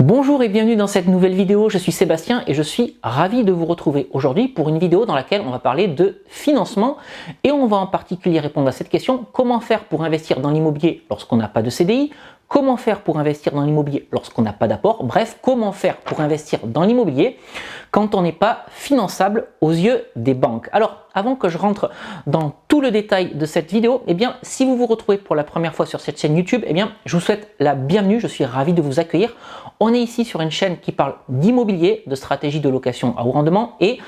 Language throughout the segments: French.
Bonjour et bienvenue dans cette nouvelle vidéo, je suis Sébastien et je suis ravi de vous retrouver aujourd'hui pour une vidéo dans laquelle on va parler de financement et on va en particulier répondre à cette question: comment faire pour investir dans l'immobilier lorsqu'on n'a pas de CDI? Comment faire pour investir dans l'immobilier lorsqu'on n'a pas d'apport? Bref, comment faire pour investir dans l'immobilier quand on n'est pas finançable aux yeux des banques? Alors, avant que je rentre dans tout le détail de cette vidéo, si vous vous retrouvez pour la première fois sur cette chaîne YouTube, je vous souhaite la bienvenue, je suis ravi de vous accueillir. On est ici sur une chaîne qui parle d'immobilier, de stratégie de location à haut rendement et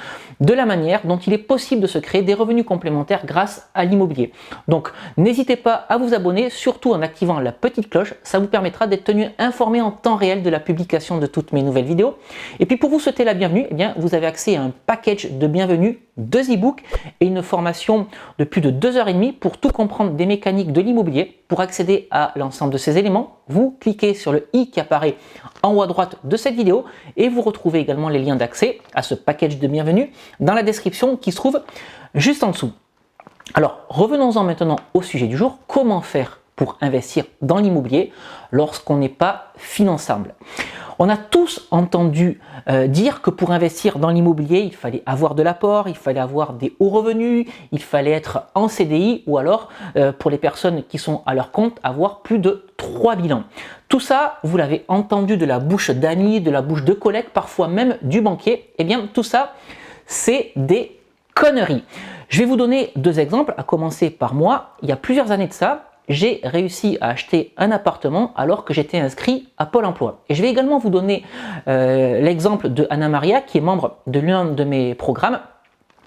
de la manière dont il est possible de se créer des revenus complémentaires grâce à l'immobilier. Donc, n'hésitez pas à vous abonner, surtout en activant la petite cloche. Ça vous permettra d'être tenu informé en temps réel de la publication de toutes mes nouvelles vidéos. Et puis, pour vous souhaiter la bienvenue, vous avez accès à un package de bienvenue, 2 e-books et une formation de plus de 2h30 pour tout comprendre des mécaniques de l'immobilier. Pour accéder à l'ensemble de ces éléments, vous cliquez sur le i qui apparaît en haut à droite de cette vidéo et vous retrouvez également les liens d'accès à ce package de bienvenue dans la description qui se trouve juste en dessous. Alors, revenons-en maintenant au sujet du jour. Comment faire pour investir dans l'immobilier lorsqu'on n'est pas finançable? On a tous entendu dire que pour investir dans l'immobilier, il fallait avoir de l'apport, il fallait avoir des hauts revenus, il fallait être en CDI ou alors, pour les personnes qui sont à leur compte, avoir plus de 3 bilans. Tout ça, vous l'avez entendu de la bouche d'amis, de la bouche de collègues, parfois même du banquier. Tout ça, c'est des conneries. Je vais vous donner 2 exemples, à commencer par moi. Il y a plusieurs années de ça, j'ai réussi à acheter un appartement alors que j'étais inscrit à Pôle emploi. Et je vais également vous donner l'exemple de Anna Maria, qui est membre de l'un de mes programmes.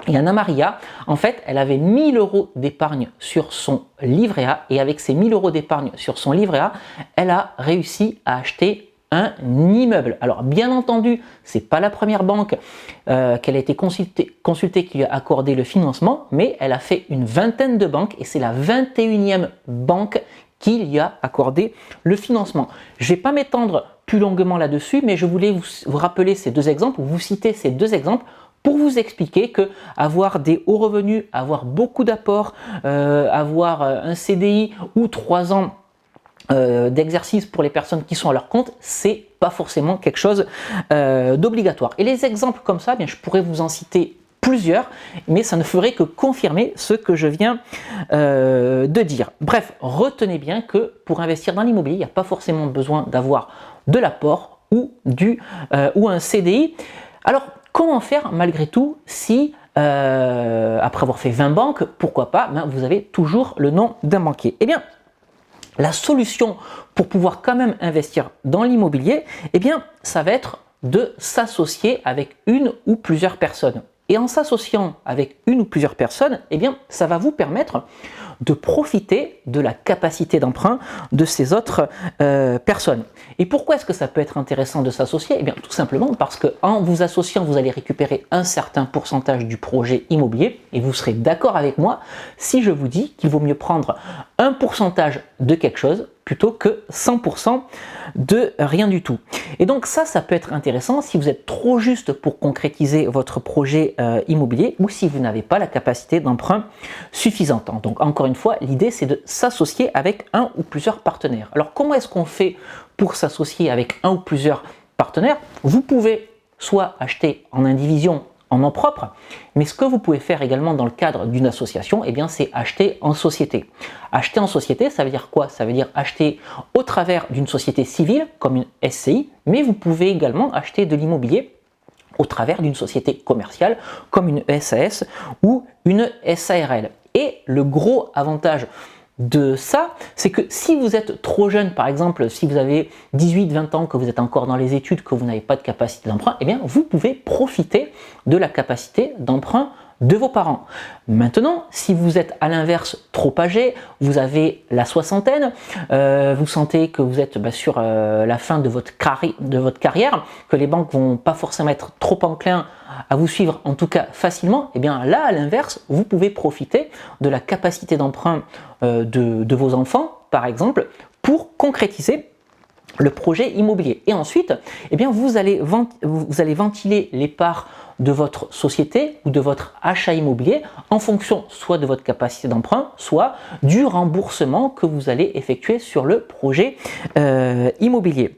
Et Anna Maria, en fait, elle avait 1 000 € d'épargne sur son livret A. Et avec ces 1 000 € d'épargne sur son livret A, elle a réussi à acheter un immeuble. Alors bien entendu, c'est pas la première banque qu'elle a été consultée qui lui a accordé le financement, mais elle a fait une vingtaine de banques et c'est la 21e banque qui lui a accordé le financement. Je vais pas m'étendre plus longuement là-dessus, mais je voulais vous rappeler ces 2 exemples, ou vous citer ces 2 exemples pour vous expliquer que avoir des hauts revenus, avoir beaucoup d'apports, avoir un CDI ou 3 ans d'exercice pour les personnes qui sont à leur compte, c'est pas forcément quelque chose d'obligatoire. Et les exemples comme ça, je pourrais vous en citer plusieurs, mais ça ne ferait que confirmer ce que je viens de dire. Bref, retenez bien que pour investir dans l'immobilier, il n'y a pas forcément besoin d'avoir de l'apport ou un CDI. Alors, comment faire malgré tout si après avoir fait 20 banques, pourquoi pas, vous avez toujours le nom d'un banquier? La solution pour pouvoir quand même investir dans l'immobilier, ça va être de s'associer avec une ou plusieurs personnes. Et en s'associant avec une ou plusieurs personnes, ça va vous permettre de profiter de la capacité d'emprunt de ces autres personnes. Et pourquoi est-ce que ça peut être intéressant de s'associer? Tout simplement parce qu'en vous associant, vous allez récupérer un certain pourcentage du projet immobilier et vous serez d'accord avec moi si je vous dis qu'il vaut mieux prendre un pourcentage de quelque chose plutôt que 100% de rien du tout. Et donc ça peut être intéressant si vous êtes trop juste pour concrétiser votre projet immobilier ou si vous n'avez pas la capacité d'emprunt suffisante. Donc encore une fois, l'idée c'est de s'associer avec un ou plusieurs partenaires. Alors comment est-ce qu'on fait pour s'associer avec un ou plusieurs partenaires? Vous pouvez soit acheter en indivision en nom propre, mais ce que vous pouvez faire également dans le cadre d'une association, c'est acheter en société. Acheter en société, ça veut dire quoi? Ça veut dire acheter au travers d'une société civile, comme une SCI, mais vous pouvez également acheter de l'immobilier au travers d'une société commerciale, comme une SAS ou une SARL. Et le gros avantage de ça, c'est que si vous êtes trop jeune, par exemple, si vous avez 18-20 ans, que vous êtes encore dans les études, que vous n'avez pas de capacité d'emprunt, vous pouvez profiter de la capacité d'emprunt de vos parents. Maintenant, si vous êtes à l'inverse trop âgé, vous avez la soixantaine, vous sentez que vous êtes sur la fin de votre carrière, que les banques vont pas forcément être trop enclins à vous suivre, en tout cas facilement, là à l'inverse, vous pouvez profiter de la capacité d'emprunt de vos enfants, par exemple, pour concrétiser le projet immobilier. Et ensuite, vous allez ventiler les parts de votre société ou de votre achat immobilier en fonction soit de votre capacité d'emprunt, soit du remboursement que vous allez effectuer sur le projet immobilier.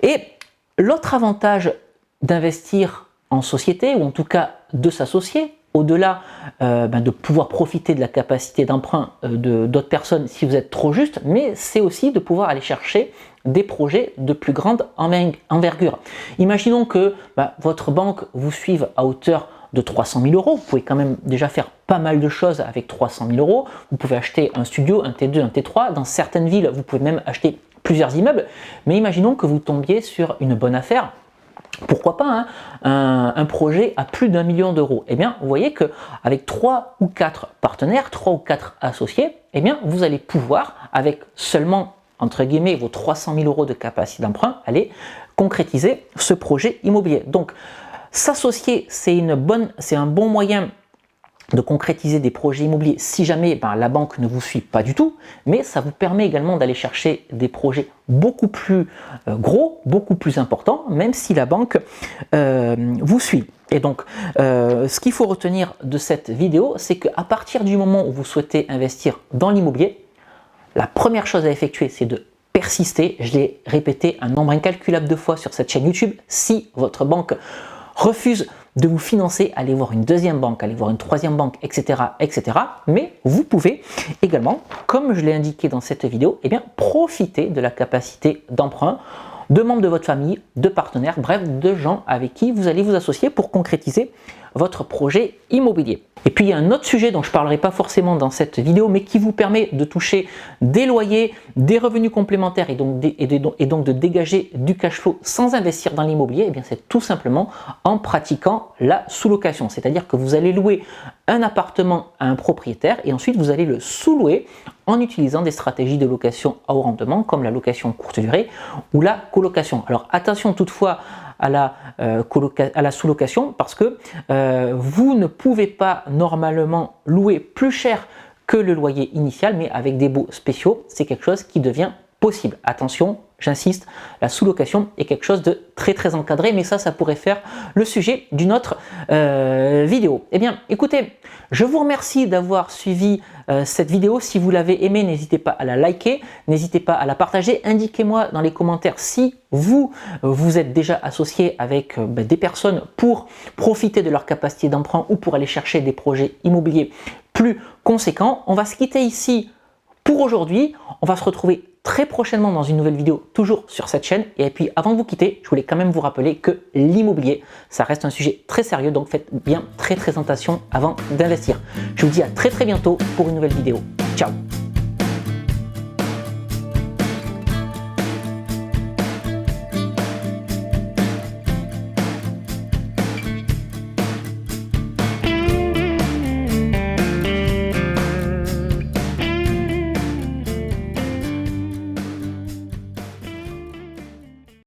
Et L'autre avantage d'investir en société, ou en tout cas de s'associer, au-delà de pouvoir profiter de la capacité d'emprunt d'autres personnes si vous êtes trop juste, mais c'est aussi de pouvoir aller chercher des projets de plus grande envergure. Imaginons que votre banque vous suive à hauteur de 300 000 euros. Vous pouvez quand même déjà faire pas mal de choses avec 300 000 euros. Vous pouvez acheter un studio, un T2, un T3. Dans certaines villes, vous pouvez même acheter plusieurs immeubles. Mais imaginons que vous tombiez sur une bonne affaire. Pourquoi pas un projet à plus d'1 million d'euros. Eh bien, vous voyez qu'avec 3 ou 4 partenaires, 3 ou 4 associés, eh bien, vous allez pouvoir, avec seulement, entre guillemets, vos 300 000 euros de capacité d'emprunt, aller concrétiser ce projet immobilier. Donc, s'associer, c'est un bon moyen de concrétiser des projets immobiliers si jamais la banque ne vous suit pas du tout, mais ça vous permet également d'aller chercher des projets beaucoup plus gros, beaucoup plus importants, même si la banque vous suit. Et donc, ce qu'il faut retenir de cette vidéo, c'est qu'à partir du moment où vous souhaitez investir dans l'immobilier, la première chose à effectuer, c'est de persister. Je l'ai répété un nombre incalculable de fois sur cette chaîne YouTube. Si votre banque refuse de vous financer, allez voir une deuxième banque, allez voir une troisième banque, etc., etc. Mais vous pouvez également, comme je l'ai indiqué dans cette vidéo, profiter de la capacité d'emprunt de membres de votre famille, de partenaires, bref, de gens avec qui vous allez vous associer pour concrétiser votre projet immobilier. Et puis il y a un autre sujet dont je ne parlerai pas forcément dans cette vidéo, mais qui vous permet de toucher des loyers, des revenus complémentaires et donc de dégager du cash flow sans investir dans l'immobilier. C'est tout simplement en pratiquant la sous-location. C'est-à-dire que vous allez louer un appartement à un propriétaire et ensuite vous allez le sous-louer en utilisant des stratégies de location à haut rendement comme la location courte durée ou la colocation. Alors attention toutefois à la sous-location parce que vous ne pouvez pas normalement louer plus cher que le loyer initial, mais avec des baux spéciaux, c'est quelque chose qui devient possible. Attention, j'insiste, la sous-location est quelque chose de très très encadré, mais ça pourrait faire le sujet d'une autre vidéo. Eh bien, écoutez, je vous remercie d'avoir suivi cette vidéo. Si vous l'avez aimée, n'hésitez pas à la liker, n'hésitez pas à la partager. Indiquez-moi dans les commentaires si vous êtes déjà associé avec des personnes pour profiter de leur capacité d'emprunt ou pour aller chercher des projets immobiliers plus conséquents. On va se quitter ici pour aujourd'hui. On va se retrouver très prochainement dans une nouvelle vidéo, toujours sur cette chaîne. Et puis avant de vous quitter, je voulais quand même vous rappeler que l'immobilier, ça reste un sujet très sérieux, donc faites bien très attention avant d'investir. Je vous dis à très bientôt pour une nouvelle vidéo. Ciao!